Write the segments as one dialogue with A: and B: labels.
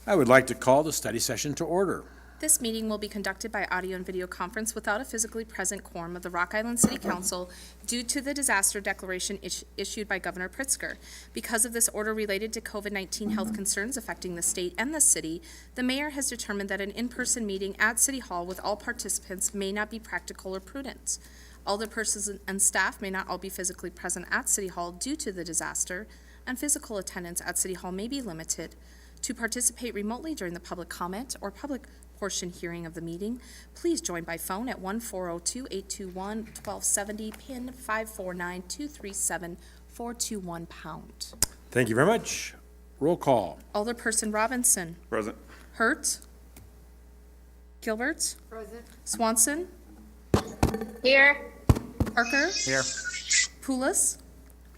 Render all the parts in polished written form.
A: I would like to call the study session to order.
B: This meeting will be conducted by audio and video conference without a physically present quorum of the Rock Island City Council due to the disaster declaration issued by Governor Pritzker. Because of this order related to COVID-19 health concerns affecting the state and the city, the mayor has determined that an in-person meeting at City Hall with all participants may not be practical or prudent. Alder persons and staff may not all be physically present at City Hall due to the disaster, and physical attendance at City Hall may be limited. To participate remotely during the public comment or public portion hearing of the meeting, please join by phone at 1-402-821-1270, PIN 549-237-421#.
A: Thank you very much. Roll call.
B: Alderperson Robinson.
C: Present.
B: Hurt. Gilbert.
D: Present.
B: Swanson.
D: Here.
B: Parker.
C: Here.
B: Poulos.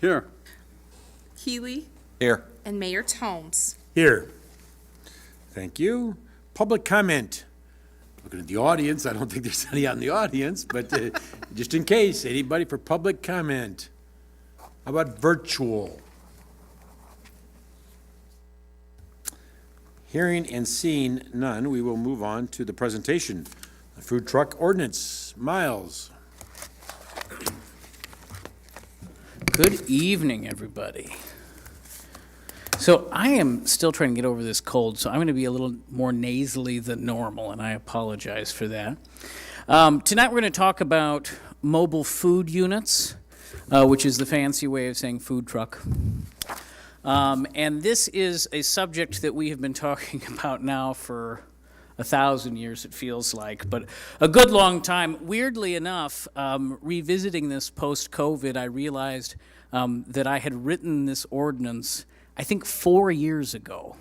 C: Here.
B: Healy.
C: Here.
B: And Mayor Tomes.
A: Here. Thank you. Public comment. Looking at the audience, I don't think there's any out in the audience, but just in case, anybody for public comment? How about virtual? Hearing and seeing none, we will move on to the presentation. The food truck ordinance. Miles.
E: Good evening, everybody. So I am still trying to get over this cold, so I'm going to be a little more nasally than normal, and I apologize for that. Tonight we're going to talk about mobile food units, which is the fancy way of saying food truck. And this is a subject that we have been talking about now for 1,000 years, it feels like, but a good long time. Weirdly enough, revisiting this post-COVID, I realized that I had written this ordinance I think 4 years ago,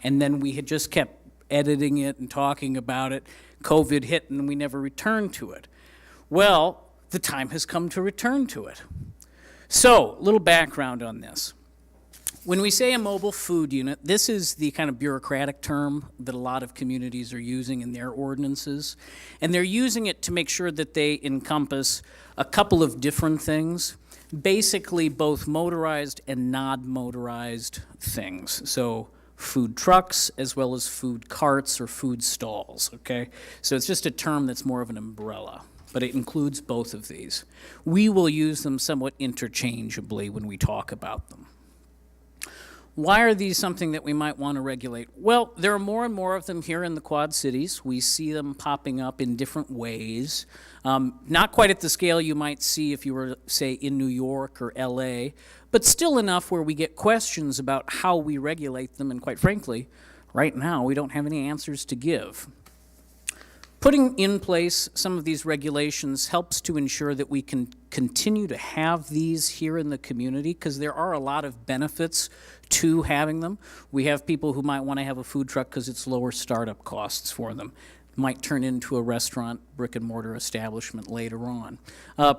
E: and then we had just kept editing it and talking about it. COVID hit and we never returned to it. Well, the time has come to return to it. So, a little background on this. When we say a mobile food unit, this is the kind of bureaucratic term that a lot of communities are using in their ordinances, and they're using it to make sure that they encompass a couple of different things. Basically both motorized and non-motorized things. So food trucks as well as food carts or food stalls, okay? So it's just a term that's more of an umbrella, but it includes both of these. We will use them somewhat interchangeably when we talk about them. Why are these something that we might want to regulate? Well, there are more and more of them here in the Quad Cities. We see them popping up in different ways. Not quite at the scale you might see if you were, say, in New York or LA, but still enough where we get questions about how we regulate them, and quite frankly, right now we don't have any answers to give. Putting in place some of these regulations helps to ensure that we can continue to have these here in the community, because there are a lot of benefits to having them. We have people who might want to have a food truck because it's lower startup costs for them. Might turn into a restaurant, brick and mortar establishment later on.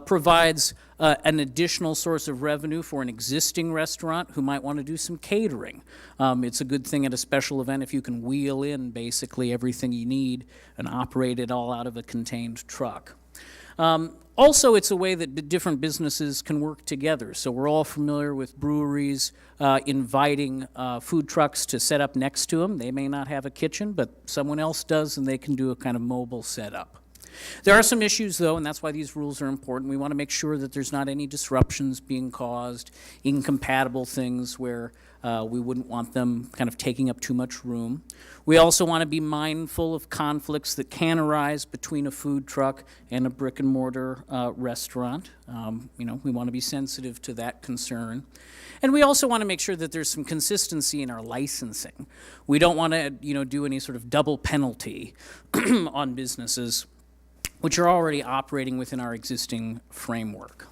E: Provides an additional source of revenue for an existing restaurant who might want to do some catering. It's a good thing at a special event if you can wheel in basically everything you need and operate it all out of a contained truck. Also, it's a way that different businesses can work together. So we're all familiar with breweries inviting food trucks to set up next to them. They may not have a kitchen, but someone else does, and they can do a kind of mobile setup. There are some issues, though, and that's why these rules are important. We want to make sure that there's not any disruptions being caused, incompatible things where we wouldn't want them kind of taking up too much room. We also want to be mindful of conflicts that can arise between a food truck and a brick and mortar restaurant. We want to be sensitive to that concern. And we also want to make sure that there's some consistency in our licensing. We don't want to, do any sort of double penalty on businesses which are already operating within our existing framework.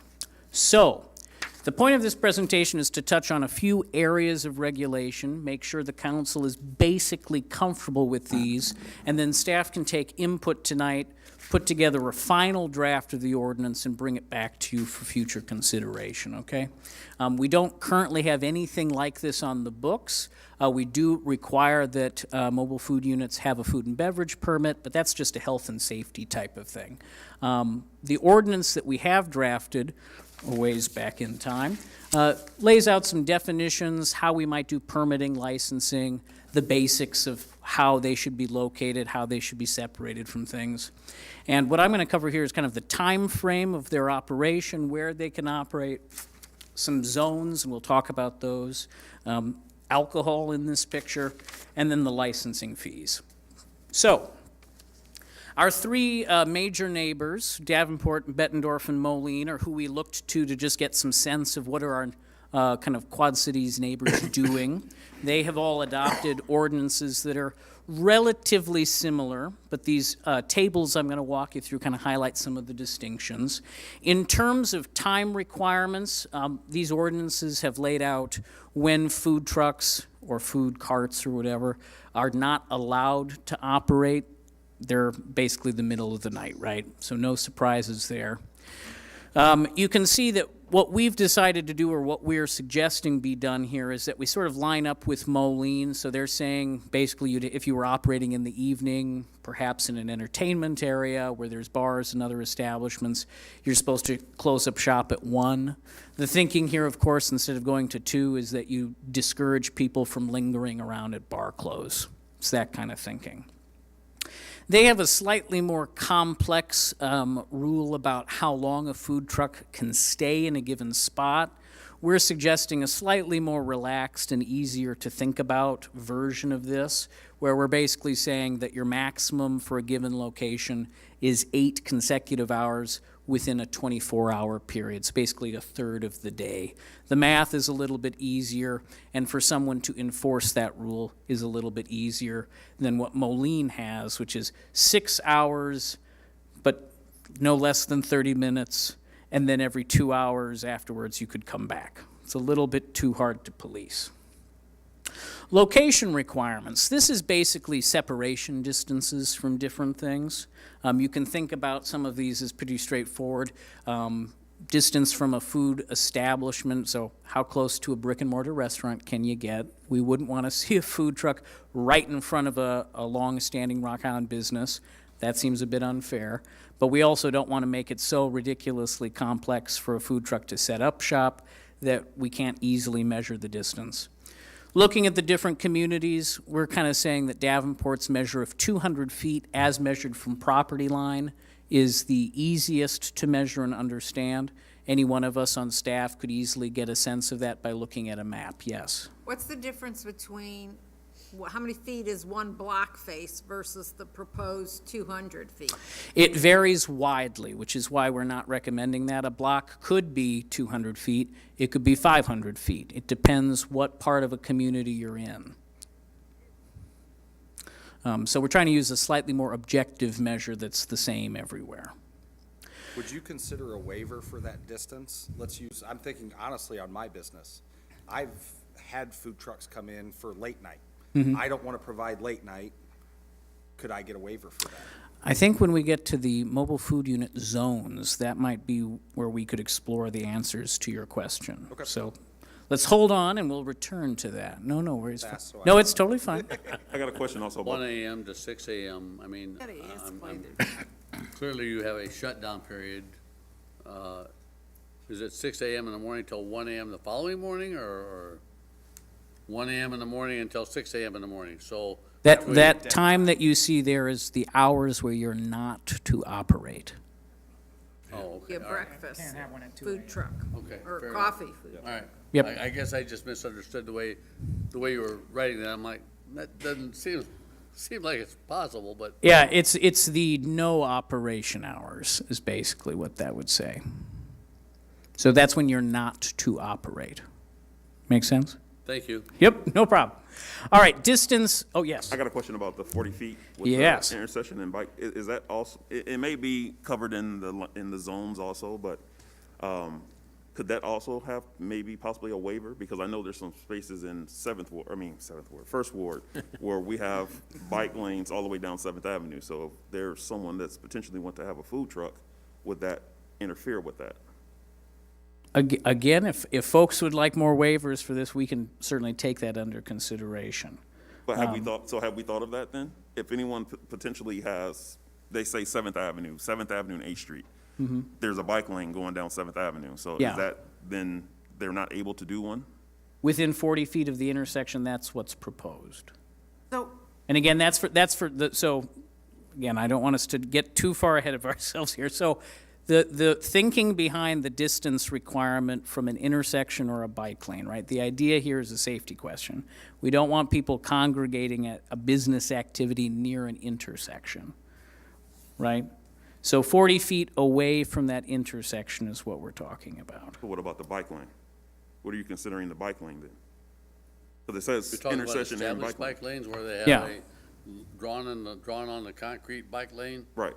E: So, the point of this presentation is to touch on a few areas of regulation, make sure the council is basically comfortable with these, and then staff can take input tonight, put together a final draft of the ordinance, and bring it back to you for future consideration, okay? We don't currently have anything like this on the books. We do require that mobile food units have a food and beverage permit, but that's just a health and safety type of thing. The ordinance that we have drafted a ways back in time, lays out some definitions, how we might do permitting, licensing, the basics of how they should be located, how they should be separated from things. And what I'm going to cover here is kind of the time frame of their operation, where they can operate, some zones, and we'll talk about those, alcohol in this picture, and then the licensing fees. So, our three major neighbors, Davenport, Bettendorf, and Moline, are who we looked to just get some sense of what are our kind of Quad Cities neighbors doing. They have all adopted ordinances that are relatively similar, but these tables I'm going to walk you through kind of highlight some of the distinctions. In terms of time requirements, these ordinances have laid out when food trucks or food carts or whatever are not allowed to operate. They're basically the middle of the night, right? So no surprises there. You can see that what we've decided to do, or what we're suggesting be done here, is that we sort of line up with Moline. So they're saying basically if you were operating in the evening, perhaps in an entertainment area where there's bars and other establishments, you're supposed to close up shop at 1. The thinking here, of course, instead of going to 2, is that you discourage people from lingering around at bar close. It's that kind of thinking. They have a slightly more complex rule about how long a food truck can stay in a given spot. We're suggesting a slightly more relaxed and easier to think about version of this, where we're basically saying that your maximum for a given location is 8 consecutive hours within a 24-hour period. It's basically a third of the day. The math is a little bit easier, and for someone to enforce that rule is a little bit easier than what Moline has, which is 6 hours, but no less than 30 minutes, and then every 2 hours afterwards you could come back. It's a little bit too hard to police. Location requirements. This is basically separation distances from different things. You can think about some of these as pretty straightforward. Distance from a food establishment, so how close to a brick and mortar restaurant can you get? We wouldn't want to see a food truck right in front of a long-standing Rock Island business. That seems a bit unfair. But we also don't want to make it so ridiculously complex for a food truck to set up shop that we can't easily measure the distance. Looking at the different communities, we're kind of saying that Davenport's measure of 200 feet as measured from property line is the easiest to measure and understand. Any one of us on staff could easily get a sense of that by looking at a map, yes.
C: What's the difference between, how many feet is one block face versus the proposed 200 feet?
E: It varies widely, which is why we're not recommending that. A block could be 200 feet. It could be 500 feet. It depends what part of a community you're in. So we're trying to use a slightly more objective measure that's the same everywhere.
F: Would you consider a waiver for that distance? I'm thinking honestly on my business. I've had food trucks come in for late night. I don't want to provide late night. Could I get a waiver for that?
E: I think when we get to the mobile food unit zones, that might be where we could explore the answers to your question.
F: Okay.
E: So let's hold on and we'll return to that. No worries.
F: Fast, so I-
E: No, it's totally fine.
G: I got a question also
H: 1
G: about,
H: a.m. to 6 a.m., I mean,
C: Gotta ask
H: I'm-
C: why
H: I'm- clearly you have a shutdown period. Is it 6 a.m. in the morning till 1 a.m. the following morning, or 1 a.m. in the morning until 6 a.m. in the morning? So
E: That time that you see there is the hours where you're not to operate.
H: Oh, okay,
C: Your
H: all right.
C: breakfast, food truck,
H: Okay,
C: or
H: fair
C: coffee food.
H: All right.
E: Yep.
H: I guess I just misunderstood the way you were writing that. I'm like, that doesn't seem like it's possible, but
E: Yeah, it's the no operation hours is basically what that would say. So that's when you're not to operate. Make sense?
H: thank you.
E: Yep, no problem. All right, distance, oh, yes.
G: I got a question about the 40 feet with
E: Yes.
G: the intersection and bike. Is that also, it may be covered in the zones also, but could that also have maybe possibly a waiver? Because I know there's some spaces in First Ward, where we have bike lanes all the way down 7th Avenue. So if there's someone that's potentially want to have a food truck, would that interfere with that?
E: Again, if folks would like more waivers for this, we can certainly take that under consideration.
G: But have we thought of that then? If anyone potentially has, they say 7th Avenue and 8th Street, there's a bike lane going down 7th Avenue. So
E: Yeah.
G: is that, then they're not able to do one?
E: Within 40 feet of the intersection, that's what's proposed.
C: So
E: And again, that's for the, so, again, I don't want us to get too far ahead of ourselves here. So the thinking behind the distance requirement from an intersection or a bike lane, right? The idea here is a safety question. We don't want people congregating at a business activity near an intersection, right? So 40 feet away from that intersection is what we're talking about.
G: But what about the bike lane? What are you considering the bike lane then? Because it says
H: You're talking about
G: intersection and
H: established
G: bike lane.
H: bike lanes where they have
E: Yeah.
H: a drawn on the concrete bike lane?
G: Right.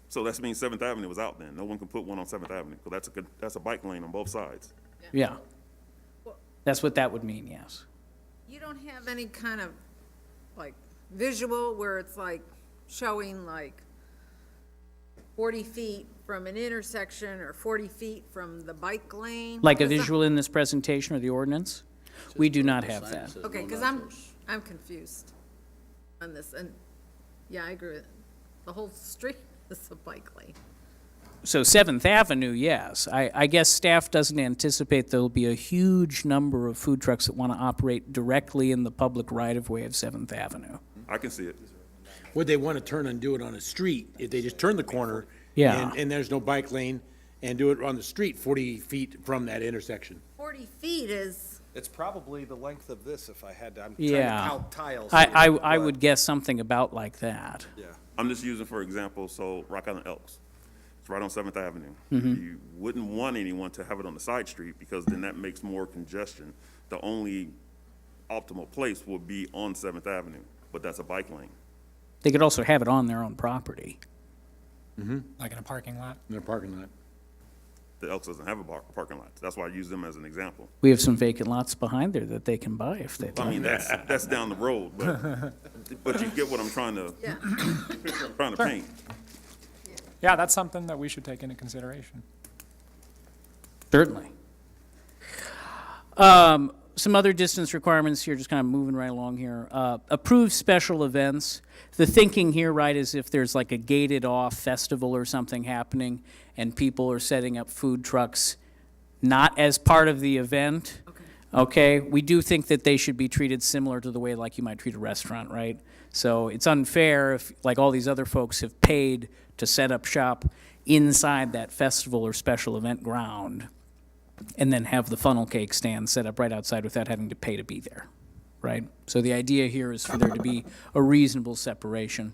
G: So that means Seventh Avenue was out then. No one can put one on Seventh Avenue, because that's a bike lane on both sides.
E: Yeah. That's what that would mean, yes.
C: You don't have any kind of, like, visual where it's like showing like 40 feet from an intersection or 40 feet from the bike lane?
E: Like a
C: 'Cause I-
E: visual in this presentation or the ordinance? We do not have
H: Sign
E: that.
H: says
C: Okay,
H: no
C: because
H: nachos.
C: I'm confused on this, and, yeah, I agree with, the whole street is a bike lane.
E: So Seventh Avenue, yes. I guess staff doesn't anticipate there'll be a huge number of food trucks that want to operate directly in the public right-of-way of Seventh Avenue.
G: I can see it.
A: Would they want to turn and do it on a street? If they just turn the corner?
E: Yeah.
A: And there's no bike lane, and do it on the street 40 feet from that intersection?
C: 40 feet is,
F: It's probably the length of this if I had to, I'm trying to
E: Yeah.
F: count tiles.
E: I
F: here,
E: I
F: but-
E: would guess something about like that.
F: Yeah.
G: I'm just using, for example, so Rock Island Elks. It's right on Seventh Avenue.
E: Mm-hmm.
G: You wouldn't want anyone to have it on the side street, because then that makes more congestion. The only optimal place would be on Seventh Avenue, but that's a bike lane.
E: They could also have it on their own property.
I: Like in a parking lot?
A: In their parking lot?
G: The Elks doesn't have a parking lot. That's why I use them as an example.
E: We have some vacant lots behind there that they can buy if they
G: I
E: like.
G: mean, that's down the road, but you get what I'm trying to,
C: yeah.
G: trying to paint.
I: Yeah, that's something that we should take into consideration.
E: Certainly. Some other distance requirements here, just kind of moving right along here. Approved special events. The thinking here, right, is if there's like a gated off festival or something happening and people are setting up food trucks not as part of the event. Okay, we do think that they should be treated similar to the way like you might treat a restaurant, right? So it's unfair if, like all these other folks have paid to set up shop inside that festival or special event ground, and then have the funnel cake stand set up right outside without having to pay to be there, right? So the idea here is for there to be a reasonable separation.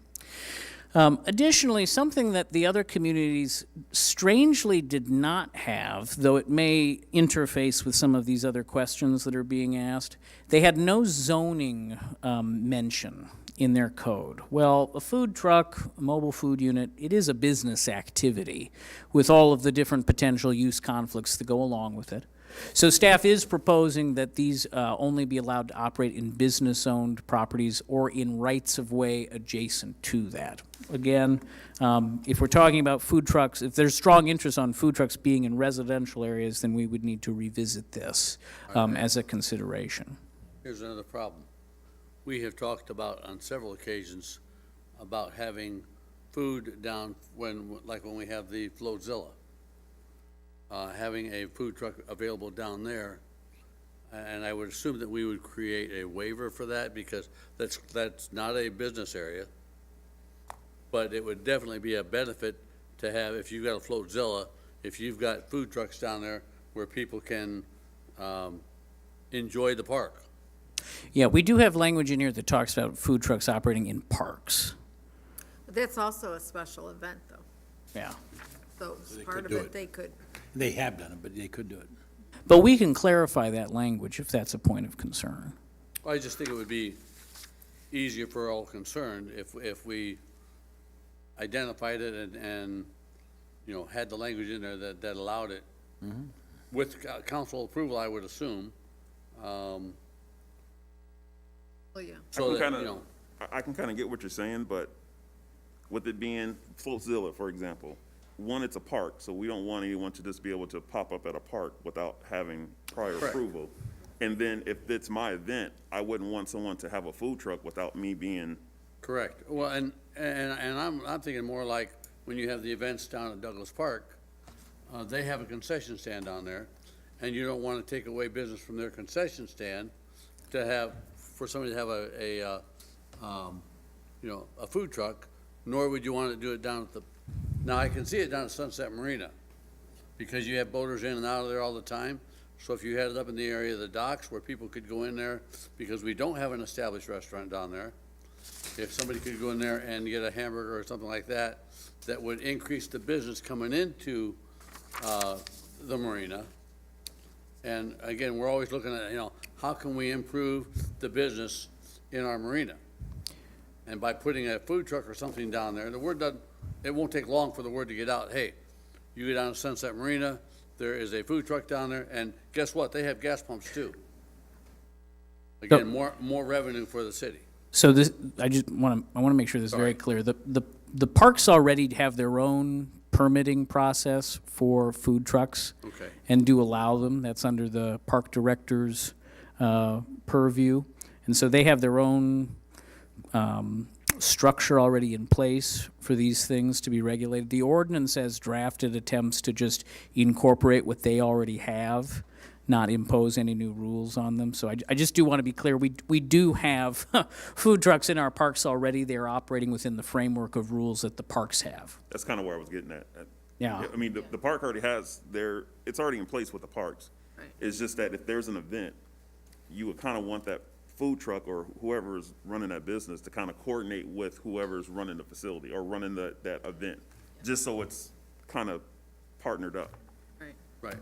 E: Additionally, something that the other communities strangely did not have, though it may interface with some of these other questions that are being asked, they had no zoning mention in their code. Well, a food truck, a mobile food unit, it is a business activity with all of the different potential use conflicts that go along with it. So staff is proposing that these only be allowed to operate in business-owned properties or in rights-of-way adjacent to that. Again, if we're talking about food trucks, if there's strong interest on food trucks being in residential areas, then we would need to revisit this as a consideration.
H: Here's another problem. We have talked about on several occasions about having food down when we have the Floatzilla. Having a food truck available down there, and I would assume that we would create a waiver for that because that's not a business area. But it would definitely be a benefit to have, if you've got a Floatzilla, if you've got food trucks down there where people can enjoy the park.
E: Yeah, we do have language in here that talks about food trucks operating in parks.
C: But that's also a special event, though.
E: Yeah.
C: So as
A: they
C: part
A: could
C: of
A: do
C: it,
A: it.
C: they could.
A: They have done it, but they could do it.
E: But we can clarify that language if that's a point of concern.
H: I just think it would be easier for all concerned if we identified it and, you know, had the language in there that allowed it. With council approval, I would assume,
C: Well, yeah.
H: so that,
G: kinda-
H: you know.
G: I can kind of get what you're saying, but with it being Floatzilla, for example, one, it's a park, so we don't want anyone to just be able to pop up at a park without having prior
H: Correct.
G: approval. And then if it's my event, I wouldn't want someone to have a food truck without me being,
H: Correct. Well, and I'm thinking more like when you have the events down at Douglas Park, they have a concession stand down there, and you don't want to take away business from their concession stand for somebody to have a food truck, nor would you want to do it down at the, now I can see it down at Sunset Marina, because you have boaters in and out of there all the time. So if you had it up in the area of the docks where people could go in there, because we don't have an established restaurant down there, if somebody could go in there and get a hamburger or something like that, that would increase the business coming into the marina. And again, we're always looking at, how can we improve the business in our marina? And by putting a food truck or something down there, the word doesn't, it won't take long for the word to get out. Hey, you go down to Sunset Marina, there is a food truck down there, and guess what? They have gas pumps too. Again, more revenue for the city.
E: So this, I want to make sure this is very clear. The parks already have their own permitting process for food trucks.
H: Okay.
E: And do allow them. That's under the park director's purview. And so they have their own structure already in place for these things to be regulated. The ordinance as drafted attempts to just incorporate what they already have, not impose any new rules on them. So I just do want to be clear, we do have food trucks in our parks already. They're operating within the framework of rules that the parks have.
G: That's kind of where I was getting at.
E: Yeah.
G: I mean, the park already has it's already in place with the parks.
C: Right.
G: It's just that if there's an event, you would kind of want that food truck or whoever's running that business to kind of coordinate with whoever's running the facility or running that event, just so it's kind of partnered up.
C: Right.
H: Right.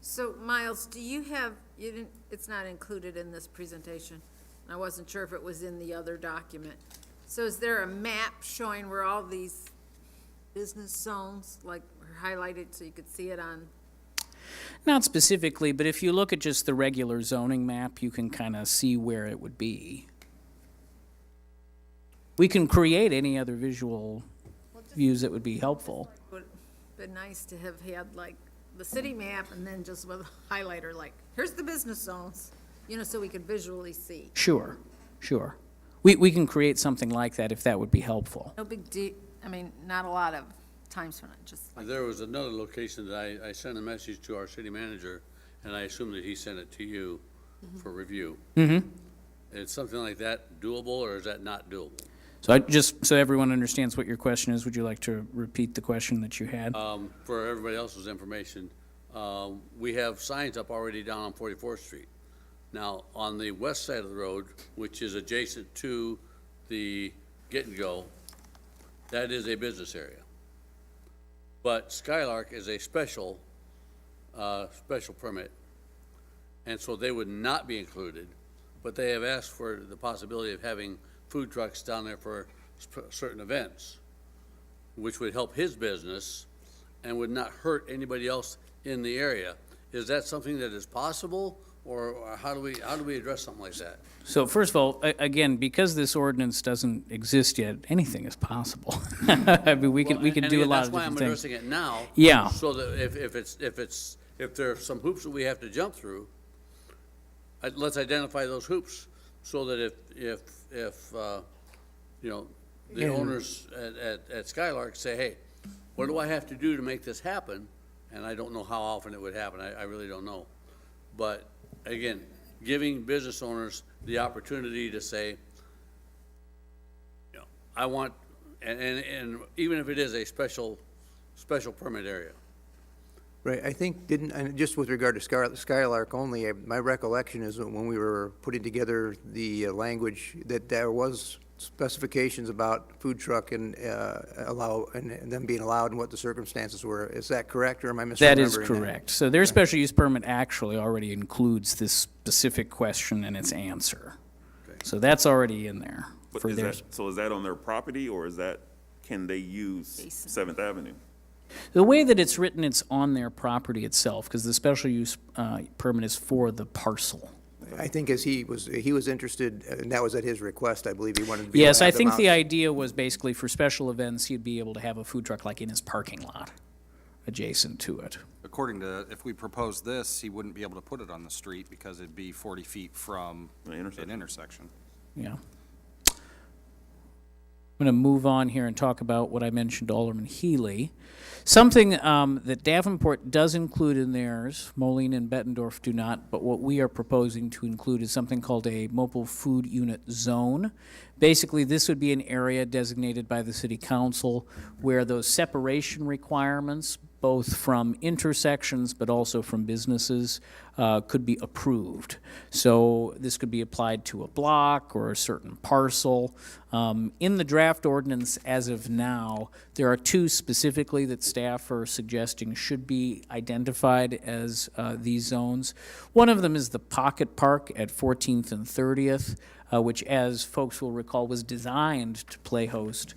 C: So, Miles, do you have, it's not included in this presentation. I wasn't sure if it was in the other document. So is there a map showing where all these business zones, like, are highlighted so you could see it on?
E: Not specifically, but if you look at just the regular zoning map, you can kind of see where it would be. We can create any other visual views that would be helpful.
C: Would been nice to have had, like, the city map and then just with a highlighter, like, here's the business zones, so we could visually see.
E: Sure, sure. We can create something like that if that would be helpful.
C: No big deal, not a lot of times when I just, like,
H: There was another location that I sent a message to our city manager, and I assume that he sent it to you for review.
E: Mm-hmm.
H: Is something like that doable, or is that not doable?
E: So just so everyone understands what your question is, would you like to repeat the question that you had?
H: For everybody else's information, we have signs up already down on 44th Street. Now, on the west side of the road, which is adjacent to the Get and Go, that is a business area. But Skylark is a special permit, and so they would not be included, but they have asked for the possibility of having food trucks down there for certain events, which would help his business and would not hurt anybody else in the area. Is that something that is possible, or how do we address something like that?
E: So first of all, again, because this ordinance doesn't exist yet, anything is possible. I mean, we could do a lot of different things.
H: That's why I'm addressing it now.
E: Yeah.
H: So that if there are some hoops that we have to jump through, let's identify those hoops, so that if the owners at Skylark say, hey, what do I have to do to make this happen? And I don't know how often it would happen. I really don't know. But again, giving business owners the opportunity to say, I want, and even if it is a special permit area.
J: Right, I think, and just with regard to Skylark only, my recollection is that when we were putting together the language, that there was specifications about food truck and and them being allowed and what the circumstances were. Is that correct, or am I misremembering that?
E: That is correct. So their special use permit actually already includes this specific question and its answer. So that's already in there
G: But
E: for
G: is
E: theirs.
G: is that on their property, or can they use
C: Jason.
G: 7th Avenue?
E: The way that it's written, it's on their property itself, because the special use permit is for the parcel.
J: I think as he was interested, and that was at his request, I believe he wanted to be able to
E: Yes, I
J: have them
E: think the
J: out.
E: idea was basically for special events, he'd be able to have a food truck like in his parking lot, adjacent to it.
F: According to, if we propose this, he wouldn't be able to put it on the street because it'd be 40 feet from
G: The
F: an
G: intersection.
F: intersection.
E: Yeah. I'm going to move on here and talk about what I mentioned to Alderman Healy. Something that Davenport does include in theirs, Moline and Bettendorf do not, but what we are proposing to include is something called a mobile food unit zone. Basically, this would be an area designated by the city council where those separation requirements, both from intersections but also from businesses, could be approved. So this could be applied to a block or a certain parcel. In the draft ordinance as of now, there are two specifically that staff are suggesting should be identified as these zones. One of them is the Pocket Park at 14th and 30th, which, as folks will recall, was designed to play host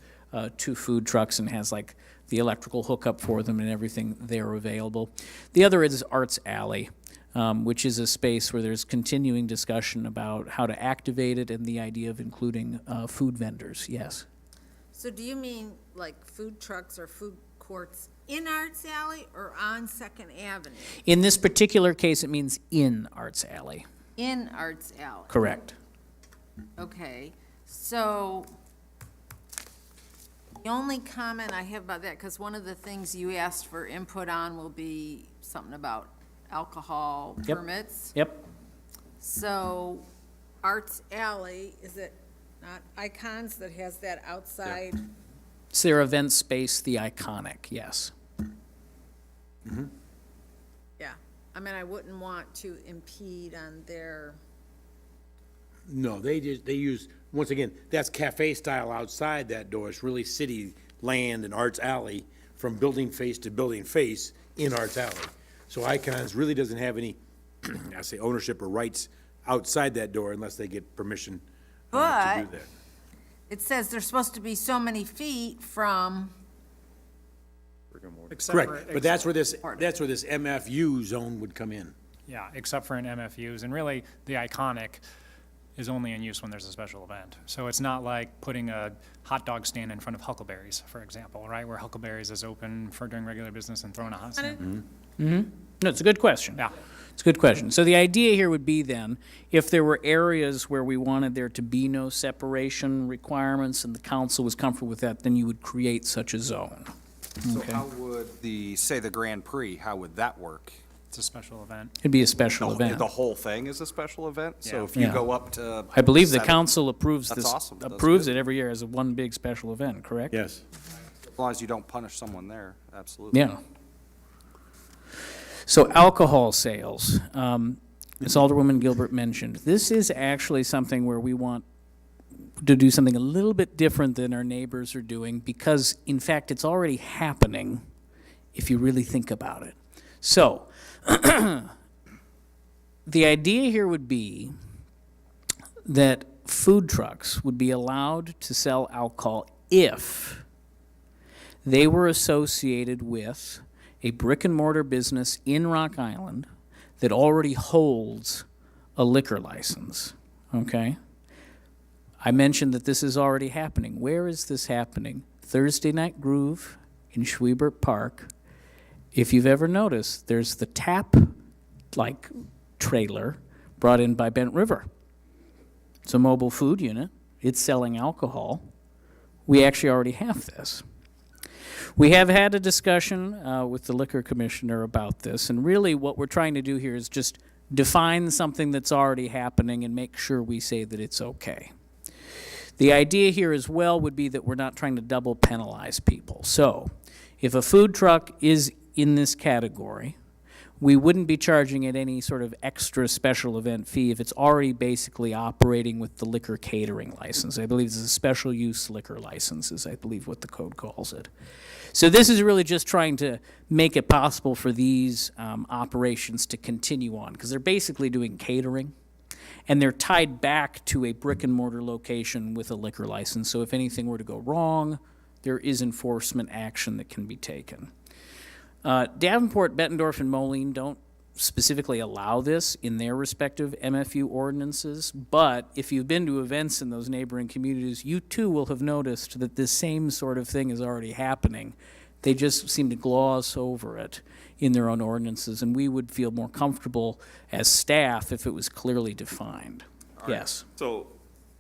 E: to food trucks and has like the electrical hookup for them and everything there available. The other is Arts Alley, which is a space where there's continuing discussion about how to activate it and the idea of including food vendors, yes.
C: So do you mean like food trucks or food courts in Arts Alley or on Second Avenue?
E: In this particular case, it means in Arts Alley,
C: In Arts Alley.
E: correct.
C: Okay, so the only comment I have about that, because one of the things you asked for input on will be something about alcohol
E: Yep.
C: permits.
E: Yep,
C: So Arts Alley, is it not Icons that has that outside?
E: it's their event space, the Iconic, yes.
C: Yeah, I mean, I wouldn't want to impede on their,
A: No, they use, once again, that's cafe style outside that door. It's really city land and Arts Alley from building face to building face in Arts Alley. So Icons really doesn't have any, I say ownership or rights outside that door unless they get permission to do
C: But-
A: that.
C: it says they're supposed to be so many feet from,
A: Correct, but that's where this MFU zone would come in.
I: Yeah, except for in MFUs, and really, the Iconic is only in use when there's a special event. So it's not like putting a hot dog stand in front of Huckleberry's, for example, right, where Huckleberry's is open for during regular business and throwing a hot stand.
E: No, it's a good question.
I: Yeah.
E: It's a good question. So the idea here would be then, if there were areas where we wanted there to be no separation requirements and the council was comfortable with that, then you would create such a zone.
F: So
E: Okay.
F: how would say the Grand Prix, how would that work?
I: It's a special event.
E: It'd be a special event.
F: The whole thing is a special event? So
I: Yeah.
F: if you
E: Yeah.
F: go up to.
E: I believe the
F: 7
E: council approves
F: That's
E: this,
F: awesome. That's
E: approves
F: good.
E: it every year as a one big special event, correct?
A: Yes.
F: As long as you don't punish someone there, absolutely.
E: Yeah. So alcohol sales, as Alderwoman Gilbert mentioned, this is actually something where we want to do something a little bit different than our neighbors are doing because, in fact, it's already happening if you really think about it. So, the idea here would be that food trucks would be allowed to sell alcohol if they were associated with a brick and mortar business in Rock Island that already holds a liquor license, okay? I mentioned that this is already happening. Where is this happening? Thursday Night Groove in Schwiebert Park. If you've ever noticed, there's the tap-like trailer brought in by Bent River. It's a mobile food unit. It's selling alcohol. We actually already have this. We have had a discussion with the liquor commissioner about this, and really what we're trying to do here is just define something that's already happening and make sure we say that it's okay. The idea here as well would be that we're not trying to double penalize people. So if a food truck is in this category, we wouldn't be charging it any sort of extra special event fee if it's already basically operating with the liquor catering license. I believe it's a special use liquor license is I believe what the code calls it. So this is really just trying to make it possible for these operations to continue on because they're basically doing catering and they're tied back to a brick and mortar location with a liquor license. So if anything were to go wrong, there is enforcement action that can be taken. Davenport, Bettendorf, and Moline don't specifically allow this in their respective MFU ordinances, but if you've been to events in those neighboring communities, you too will have noticed that this same sort of thing is already happening. They just seem to gloss over it in their own ordinances, and we would feel more comfortable as staff if it was clearly defined. Yes.
G: So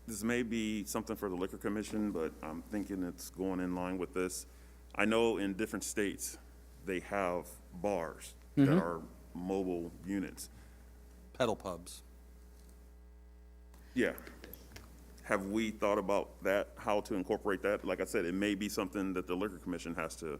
G: this may be something for the Liquor Commission, but I'm thinking it's going in line with this. I know in different states, they have bars that are mobile units.
F: Pedal pubs.
G: Yeah. have we thought about that, how to incorporate that? Like I said, it may be something that the Liquor Commission has to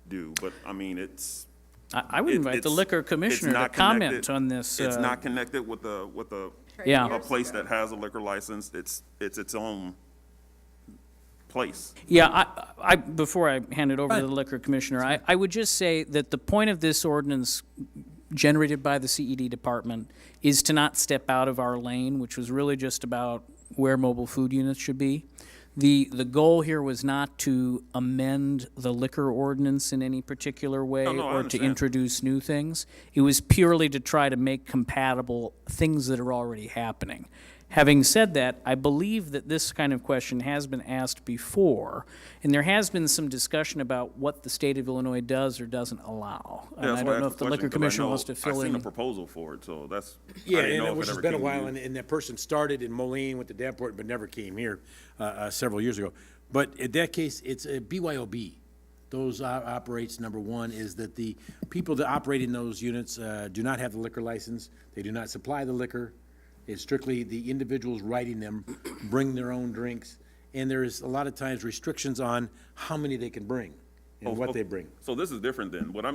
G: do, but I mean, it's.
E: I would invite the
G: it's-
E: liquor
G: it's
E: commissioner to
G: not
E: comment
G: connected-
E: on this.
G: It's not connected with a
E: Yeah.
G: a place that has a liquor license. It's its own place.
E: Yeah, before I hand it over to the liquor commissioner, I would just say that the point of this ordinance generated by the CED department is to not step out of our lane, which was really just about where mobile food units should be. The goal here was not to amend the liquor ordinance in any particular way
G: No, I
E: or to
G: understand.
E: introduce new things. It was purely to try to make compatible things that are already happening. Having said that, I believe that this kind of question has been asked before, and there has been some discussion about what the state of Illinois does or doesn't allow. And
G: That's
E: I
G: why
E: don't know
G: asked
E: if the
G: question,
E: liquor
G: 'cause I
E: commissioner
G: know
E: wants to fill
G: I've seen a
E: in.
G: proposal for it, so that's. I
A: Yeah,
G: didn't know
A: and
G: if
A: which
G: it
A: has
G: ever
A: been a
G: came to
A: while,
G: you.
A: and that person started in Moline with the Davenport, but never came here several years ago. But in that case, it's a BYOB. Those operates, number one, is that the people that operate in those units do not have the liquor license. They do not supply the liquor. It's strictly the individuals writing them bring their own drinks. And there's a lot of times restrictions on how many they can bring and what they bring.
G: So this is different then. What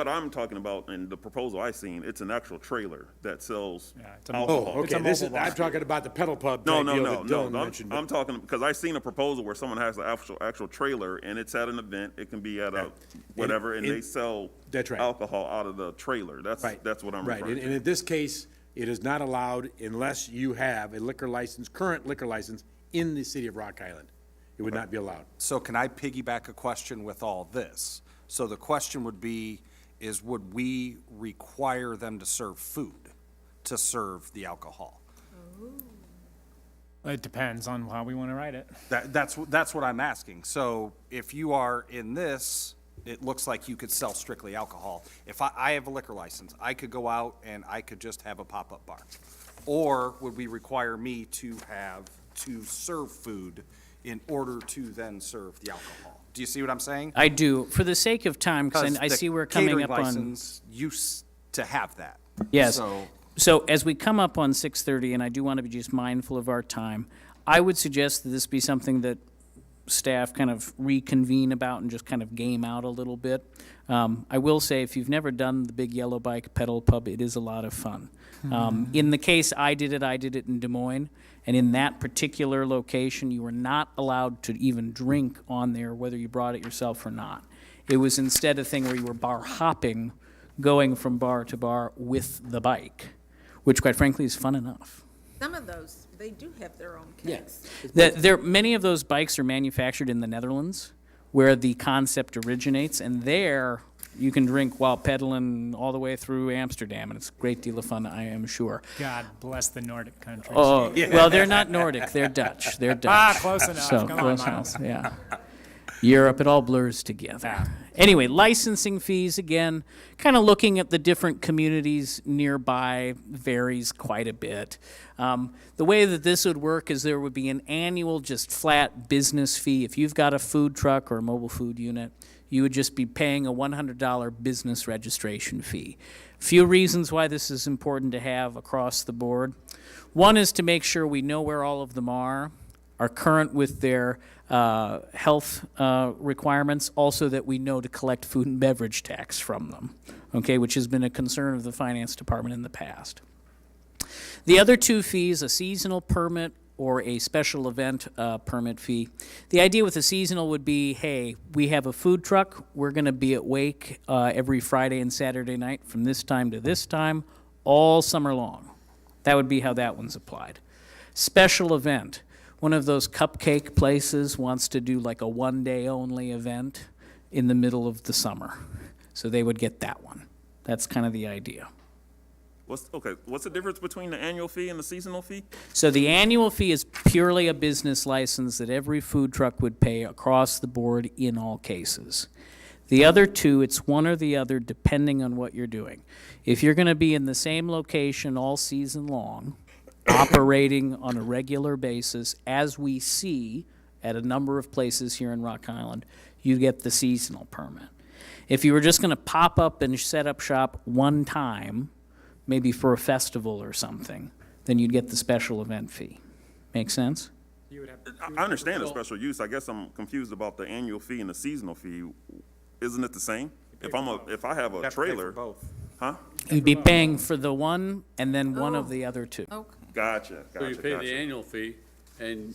G: I'm talking about in the proposal I seen, it's an actual trailer that sells
I: Yeah, it's a
G: alcohol.
A: Oh,
I: It's a
A: okay, this is,
I: mobile bar.
A: I'm talking about the pedal pub
G: No,
A: type
G: no,
A: deal
G: no,
A: that
G: no.
A: Dylan mentioned.
G: I'm talking, because I seen a proposal where someone has an actual trailer, and it's at an event, it can be at a whatever, and they sell
A: That's right.
G: alcohol out of the trailer. That's what I'm
A: Right,
G: referring
A: and
G: to.
A: in this case, it is not allowed unless you have a liquor license, current liquor license in the city of Rock Island. It would not be allowed.
F: So can I piggyback a question with all this? So the question would be, is would we require them to serve food to serve the alcohol?
I: It depends on how we want to write it.
F: That's what I'm asking. So if you are in this, it looks like you could sell strictly alcohol. If I have a liquor license, I could go out and I could just have a pop-up bar. Or would we require me to serve food in order to then serve the alcohol? Do you see what I'm saying?
E: I do. For the sake of time, because I
F: the
E: see we're coming
F: catering
E: up on.
F: license used to have that.
E: Yes.
F: So
E: So as we come up on 6:30, and I do want to be just mindful of our time, I would suggest that this be something that staff kind of reconvene about and just kind of game out a little bit. I will say, if you've never done the Big Yellow Bike Pedal Pub, it is a lot of fun. In the case I did it in Des Moines, and in that particular location, you were not allowed to even drink on there, whether you brought it yourself or not. It was instead a thing where you were bar hopping, going from bar to bar with the bike, which quite frankly is fun enough.
C: Some of those, they do have their own kegs.
E: Many of those bikes are manufactured in the Netherlands, where the concept originates, and there you can drink while pedaling all the way through Amsterdam, and it's a great deal of fun, I am sure.
I: God bless the Nordic countries.
E: Oh, well, they're not Nordic, they're Dutch, they're Dutch.
I: Close enough.
E: So,
I: Come
E: close
I: on, Miles.
E: enough, yeah. Europe, it all blurs together. Anyway, licensing fees, again, kind of looking at the different communities nearby varies quite a bit. The way that this would work is there would be an annual just flat business fee. If you've got a food truck or a mobile food unit, you would just be paying a $100 business registration fee. Few reasons why this is important to have across the board. One is to make sure we know where all of them are current with their health requirements, also that we know to collect food and beverage tax from them, okay, which has been a concern of the finance department in the past. The other two fees, a seasonal permit or a special event permit fee. The idea with a seasonal would be, hey, we have a food truck, we're going to be at Wake every Friday and Saturday night from this time to this time, all summer long. That would be how that one's applied. Special event. One of those cupcake places wants to do like a one-day only event in the middle of the summer. So they would get that one. That's kind of the idea.
G: What's the difference between the annual fee and the seasonal fee?
E: So the annual fee is purely a business license that every food truck would pay across the board in all cases. The other two, it's one or the other depending on what you're doing. If you're going to be in the same location all season long, operating on a regular basis, as we see at a number of places here in Rock Island, you get the seasonal permit. If you were just going to pop up and set up shop one time, maybe for a festival or something, then you'd get the special event fee. Make sense?
G: I understand the special use. I guess I'm confused about the annual fee and the seasonal fee. Isn't it the same? If I have a
F: You have to pay for
G: trailer,
F: both.
G: huh?
E: You'd be paying for the one and then one of the other two.
C: Okay.
G: Gotcha,
H: So you
G: gotcha,
H: pay the
G: gotcha.
H: annual fee, and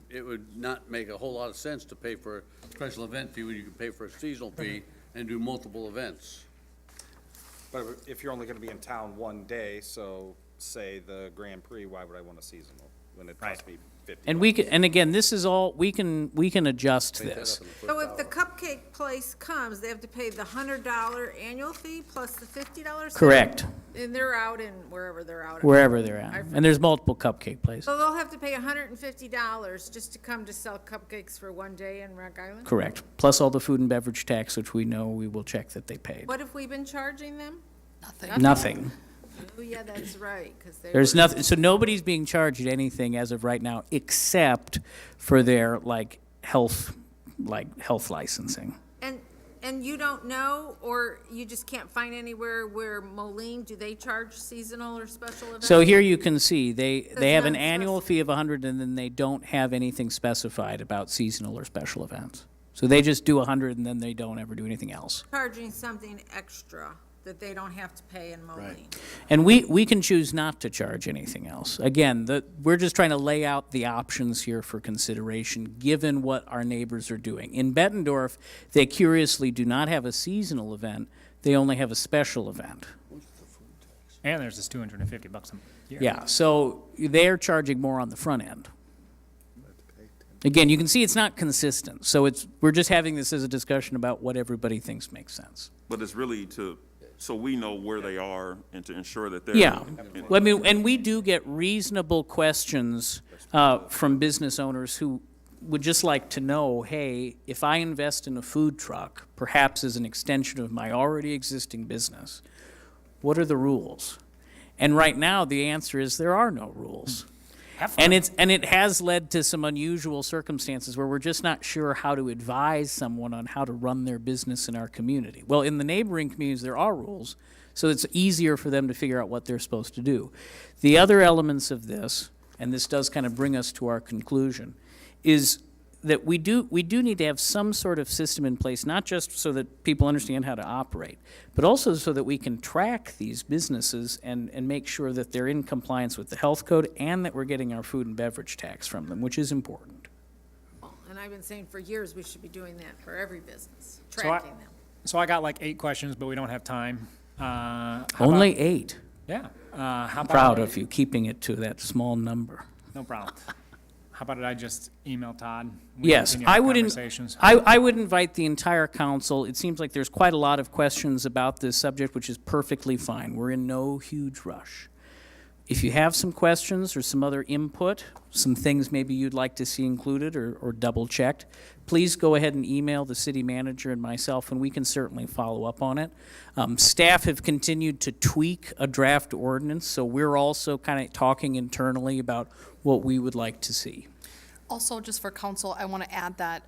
H: it would not make a whole lot of sense to pay for a special event fee when you can pay for a seasonal fee and do multiple events.
F: But if you're only gonna be in town one day, so say the Grand Prix, why would I want a seasonal when it costs me $50?
E: And we can, and again, this is all, we can adjust
H: Take that
E: this.
H: up in the
C: So
H: first
C: if the
H: hour.
C: cupcake place comes, they have to pay the $100 annual fee plus the $50?
E: Correct,
C: And they're out in wherever they're out.
E: wherever they're at. And there's multiple cupcake places.
C: So they'll have to pay $150 just to come to sell cupcakes for one day in Rock Island?
E: Correct. Plus all the food and beverage tax, which we know we will check that they paid.
C: What have we been charging them?
E: Nothing.
C: Oh, yeah, that's right, because they
E: There's
C: were-
E: nothing, so nobody's being charged anything as of right now, except for their, health licensing.
C: And you don't know, or you just can't find anywhere where Moline, do they charge seasonal or special events?
E: So here you can see, they have an
C: not
E: annual fee of 100, and then they don't have anything specified about seasonal or special events. So they just do 100, and then they don't ever do anything else.
C: Charging something extra that they don't have to pay in Moline.
E: And we can choose not to charge anything else. Again, we're just trying to lay out the options here for consideration, given what our neighbors are doing. In Bettendorf, they curiously do not have a seasonal event, they only have a special event.
I: And there's this $250 a year.
E: Yeah, so they're charging more on the front end. Again, you can see it's not consistent, so we're just having this as a discussion about what everybody thinks makes sense.
G: But it's really so we know where they are and to ensure that they're.
E: Yeah, well, I mean, and we do get reasonable questions from business owners who would just like to know, hey, if I invest in a food truck, perhaps as an extension of my already existing business, what are the rules? And right now, the answer is there are no rules. And it has led to some unusual circumstances where we're just not sure how to advise someone on how to run their business in our community. Well, in the neighboring communities, there are rules, so it's easier for them to figure out what they're supposed to do. The other elements of this, and this does kind of bring us to our conclusion, is that we do need to have some sort of system in place, not just so that people understand how to operate, but also so that we can track these businesses and make sure that they're in compliance with the health code and that we're getting our food and beverage tax from them, which is important.
C: And I've been saying for years, we should be doing that for every business,
I: So
C: tracking them.
I: So I got like 8 questions, but we don't have time. How
E: Only
I: about-
E: 8.
I: Yeah. How about?
E: Proud of you, keeping it to that small number.
I: No problem. How about I just email Todd? We
E: Yes,
I: continue
E: I
I: the
E: would,
I: conversations.
E: I would invite the entire council. It seems like there's quite a lot of questions about this subject, which is perfectly fine. We're in no huge rush. If you have some questions or some other input, some things maybe you'd like to see included or double-checked, please go ahead and email the city manager and myself, and we can certainly follow up on it. Staff have continued to tweak a draft ordinance, so we're also kind of talking internally about what we would like to see.
B: Also, just for council, I want to add that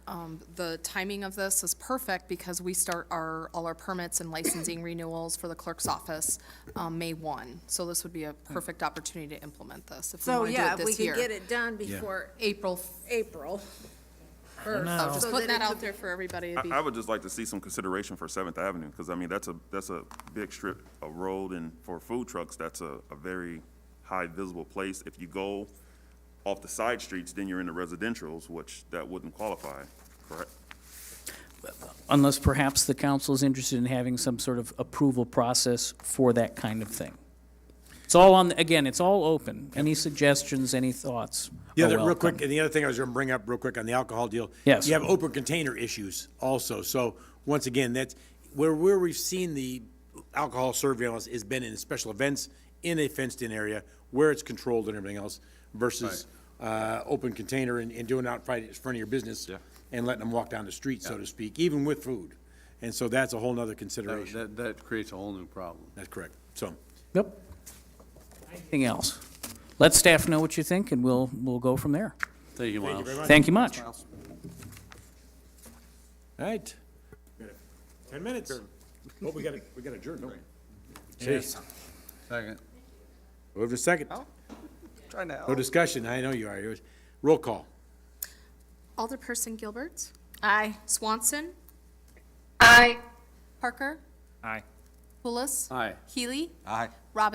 B: the timing of this is perfect because we start all our permits and licensing renewals for the clerk's office May 1. So this would be a perfect opportunity to implement this if we
C: So,
B: want to do
C: yeah,
B: it
C: if we
B: this
C: could
B: year.
C: get it done before
B: April.
C: April.
B: So just
C: So
B: putting
C: that
B: that
C: it
B: out
C: could-
B: there for everybody. It'd be-
G: I would just like to see some consideration for 7th Avenue, because I mean, that's a big strip of road, and for food trucks, that's a very high visible place. If you go off the side streets, then you're in the residentials, which that wouldn't qualify, correct?
E: Unless perhaps the council is interested in having some sort of approval process for that kind of thing. It's all again, it's all open. Any suggestions, any thoughts
A: The
E: are
A: other, real
E: welcome.
A: quick, and the other thing I was gonna bring up real quick on the alcohol deal.
E: Yes.
A: You have open container issues also, so, once again, that's, where we've seen the alcohol surveillance has been in special events, in a fenced-in area, where it's controlled and everything else, versus, open container and doing it out in front of your business. And letting them walk down the street, so to speak, even with food. And so that's a whole nother consideration.
H: That creates a whole new problem.
A: That's correct, so.
E: Yep. Anything else? Let staff know what you think, and we'll go from there.
H: Thank you, Miles.
E: Thank you much.
A: All right. 10 minutes. Oh, we got adjourned, don't we?
I: Yes.
H: Second.
A: Move to second.
F: trying to help.
A: No discussion, I know you are. Yours. Roll call.
B: Alderperson Gilbert,
C: Aye.
B: Swanson,
D: Aye.
B: Parker,
I: Aye.
B: Pulis.
H: Aye.
B: Healy,
F: Aye.
B: Robinson.